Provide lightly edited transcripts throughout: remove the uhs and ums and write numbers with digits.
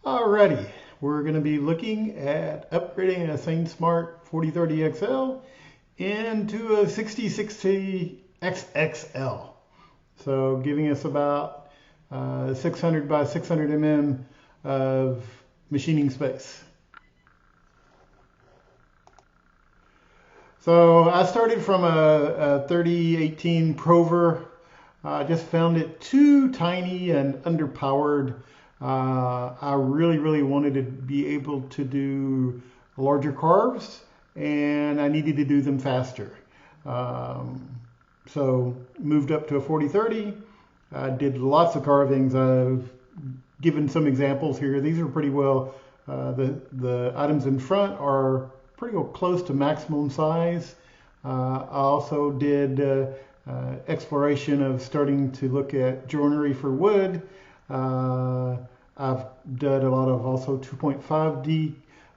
Alrighty, we're going to be looking at upgrading a Sainsmart 4030 XL into a 6060 XXL. So giving us about 600 by 600 mm of machining space. So I started from a 3018 Prover. I just found it too tiny and underpowered. I really wanted to be able to do larger carves, and I needed to do them faster. So moved up to a 4030. I did lots of carvings. I've given some examples here. These are pretty well, the items in front are pretty well close to maximum size. I also did exploration of starting to look at joinery for wood. I've done a lot of also 2.5D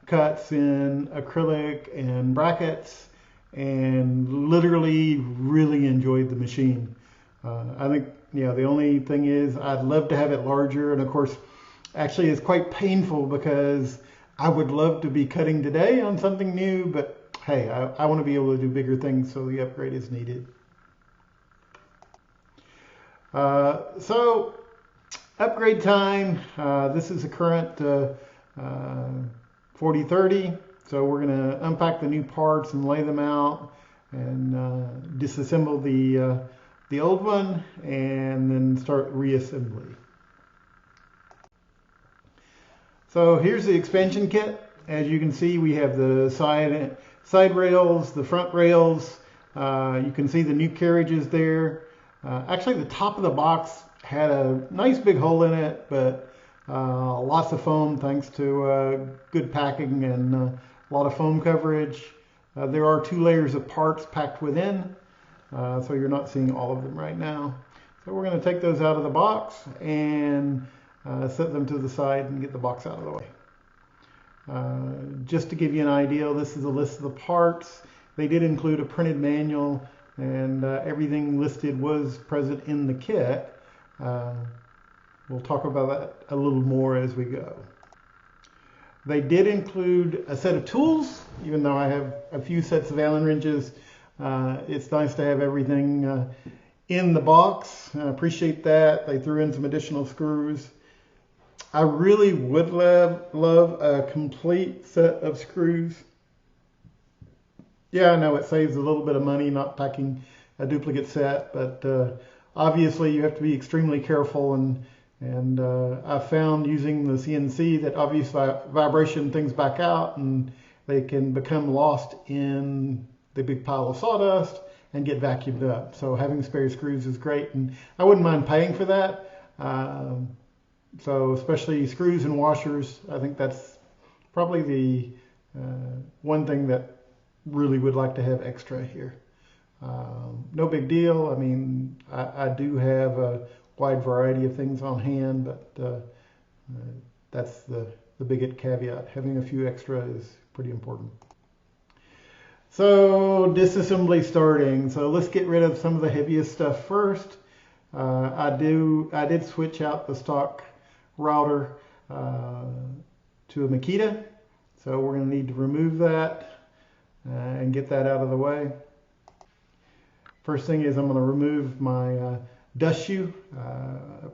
cuts in acrylic and brackets, and literally really enjoyed the machine. I think, the only thing is I'd love to have it larger, and of course actually it's quite painful because I would love to be cutting today on something new, but hey, I want to be able to do bigger things, so the upgrade is needed. So upgrade time. This is a current 4030, so we're going to unpack the new parts and lay them out and disassemble the old one and then start reassembly. So here's the expansion kit. As you can see, we have the side rails, the front rails. You can see the new carriages there. Actually, the top of the box had a nice big hole in it, but lots of foam thanks to good packing and a lot of foam coverage. There are 2 layers of parts packed within, so you're not seeing all of them right now. So we're going to take those out of the box and set them to the side and get the box out of the way. Just to give you an idea, this is a list of the parts. They did include a printed manual, and everything listed was present in the kit. We'll talk about that a little more as we go. They did include a set of tools. Even though I have a few sets of Allen wrenches, it's nice to have everything in the box. I appreciate that. They threw in some additional screws. I really would love a complete set of screws. Yeah, I know it saves a little bit of money not packing a duplicate set, but obviously you have to be extremely careful, and I found using the CNC that obvious vibration things back out and they can become lost in the big pile of sawdust and get vacuumed up. So having spare screws is great, and I wouldn't mind paying for that. So especially screws and washers, I think that's probably the one thing that really would like to have extra here. No big deal. I mean, I do have a wide variety of things on hand, but that's the big caveat. Having a few extra is pretty important. So disassembly starting. So let's get rid of some of the heaviest stuff first. I did switch out the stock router to a Makita, so we're going to need to remove that and get that out of the way. First thing is I'm going to remove my dust shoe.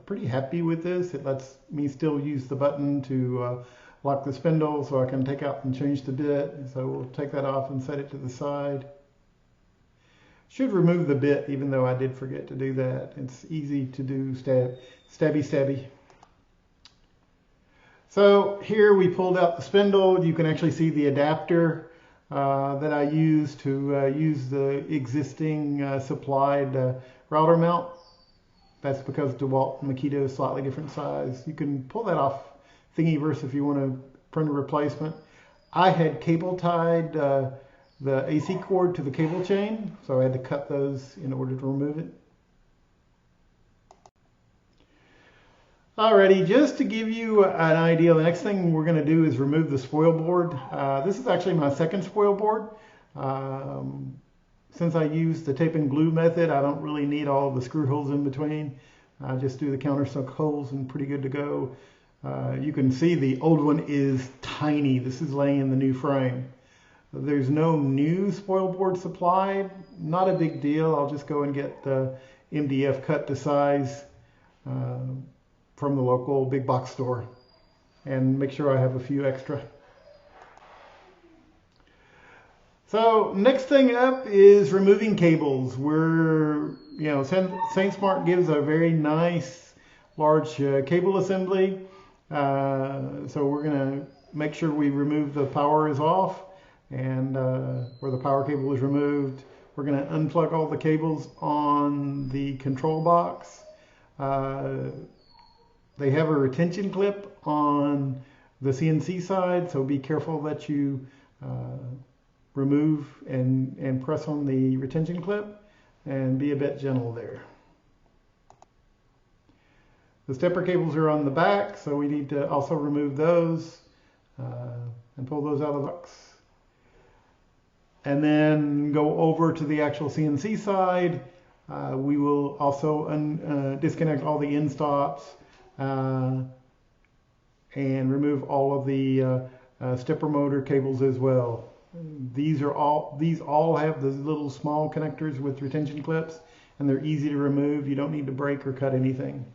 Pretty happy with this. It lets me still use the button to lock the spindle, so I can take out and change the bit. So we'll take that off and set it to the side. Should remove the bit, even though I did forget to do that. It's easy to do, stabby. So here we pulled out the spindle. You can actually see the adapter that I used to use the existing supplied router mount. That's because DeWalt and Makita is slightly different size. You can pull that off Thingiverse if you want to print a replacement. I had cable tied the AC cord to the cable chain, so I had to cut those in order to remove it. Alrighty, just to give you an idea, the next thing we're going to do is remove the spoil board. This is actually my second spoil board. Since I use the tape and glue method, I don't really need all of the screw holes in between. I just do the countersunk holes and pretty good to go. You can see the old one is tiny. This is laying in the new frame. There's no new spoil board supplied. Not a big deal. I'll just go and get the MDF cut to size from the local big box store and make sure I have a few extra. So next thing up is removing cables. Sainsmart gives a very nice large cable assembly. So we're going to make sure we remove the power is off, and where the power cable is removed, we're going to unplug all the cables on the control box. They have a retention clip on the CNC side, so be careful that you remove and press on the retention clip, and be a bit gentle there. The stepper cables are on the back, so we need to also remove those and pull those out of the box. And then go over to the actual CNC side. We will also disconnect all the end stops and remove all of the stepper motor cables as well. These all have the little small connectors with retention clips, and they're easy to remove. You don't need to break or cut anything.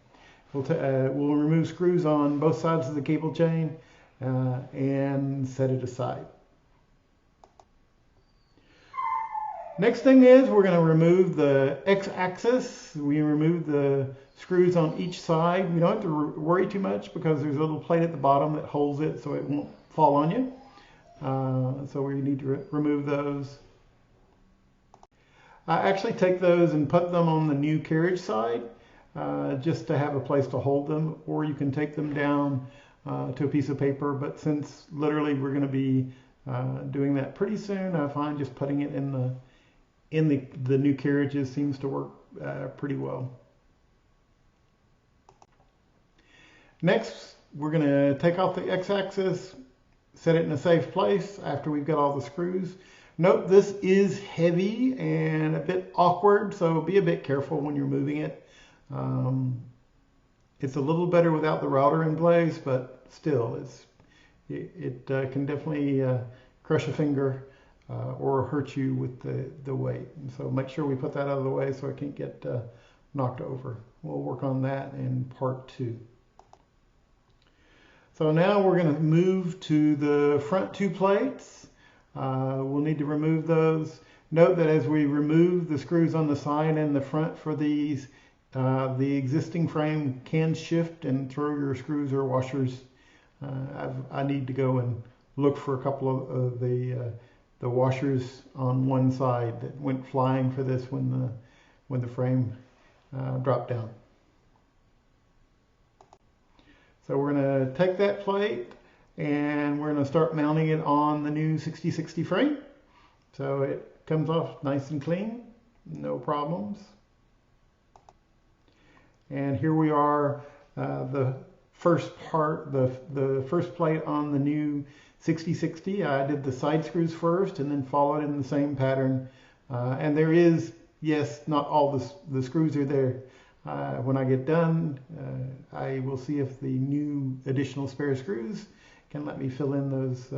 We'll remove screws on both sides of the cable chain and set it aside. Next thing is we're going to remove the X-axis. We remove the screws on each side. We don't have to worry too much because there's a little plate at the bottom that holds it so it won't fall on you. So we need to remove those. I actually take those and put them on the new carriage side just to have a place to hold them, or you can take them down to a piece of paper, but since literally we're going to be doing that pretty soon, I find just putting it in the new carriages seems to work pretty well. Next, we're going to take off the X-axis, set it in a safe place after we've got all the screws. Note this is heavy and a bit awkward, so be a bit careful when you're moving it. It's a little better without the router in place, but still, it can definitely crush a finger or hurt you with the weight. And so make sure we put that out of the way so it can't get knocked over. We'll work on that in part 2. So now we're going to move to the front 2 plates. We'll need to remove those. Note that as we remove the screws on the side and the front for these, the existing frame can shift and throw your screws or washers. I need to go and look for a couple of the washers on one side that went flying for this when the frame dropped down. So we're going to take that plate and we're going to start mounting it on the new 6060 frame. So it comes off nice and clean, no problems. And here we are, the first part, the first plate on the new 6060. I did the side screws first and then followed in the same pattern. And there is, yes, not all the screws are there. When I get done, I will see if the new additional spare screws can let me fill in those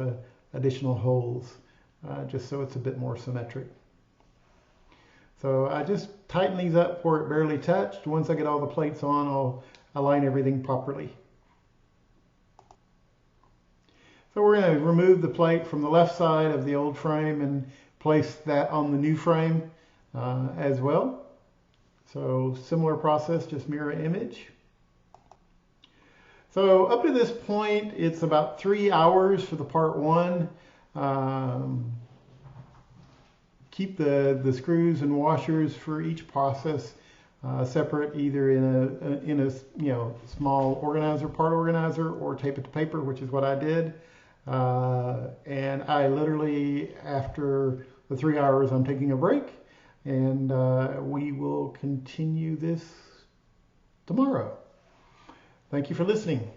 additional holes, just so it's a bit more symmetric. So I just tighten these up where it barely touched. Once I get all the plates on, I'll align everything properly. So we're going to remove the plate from the left side of the old frame and place that on the new frame as well. So similar process, just mirror image. So up to this point, it's about 3 hours for the part 1. Keep the screws and washers for each process separate, either in a small part organizer, or tape it to paper, which is what I did. And I literally, after the 3 hours, I'm taking a break, and we will continue this tomorrow. Thank you for listening.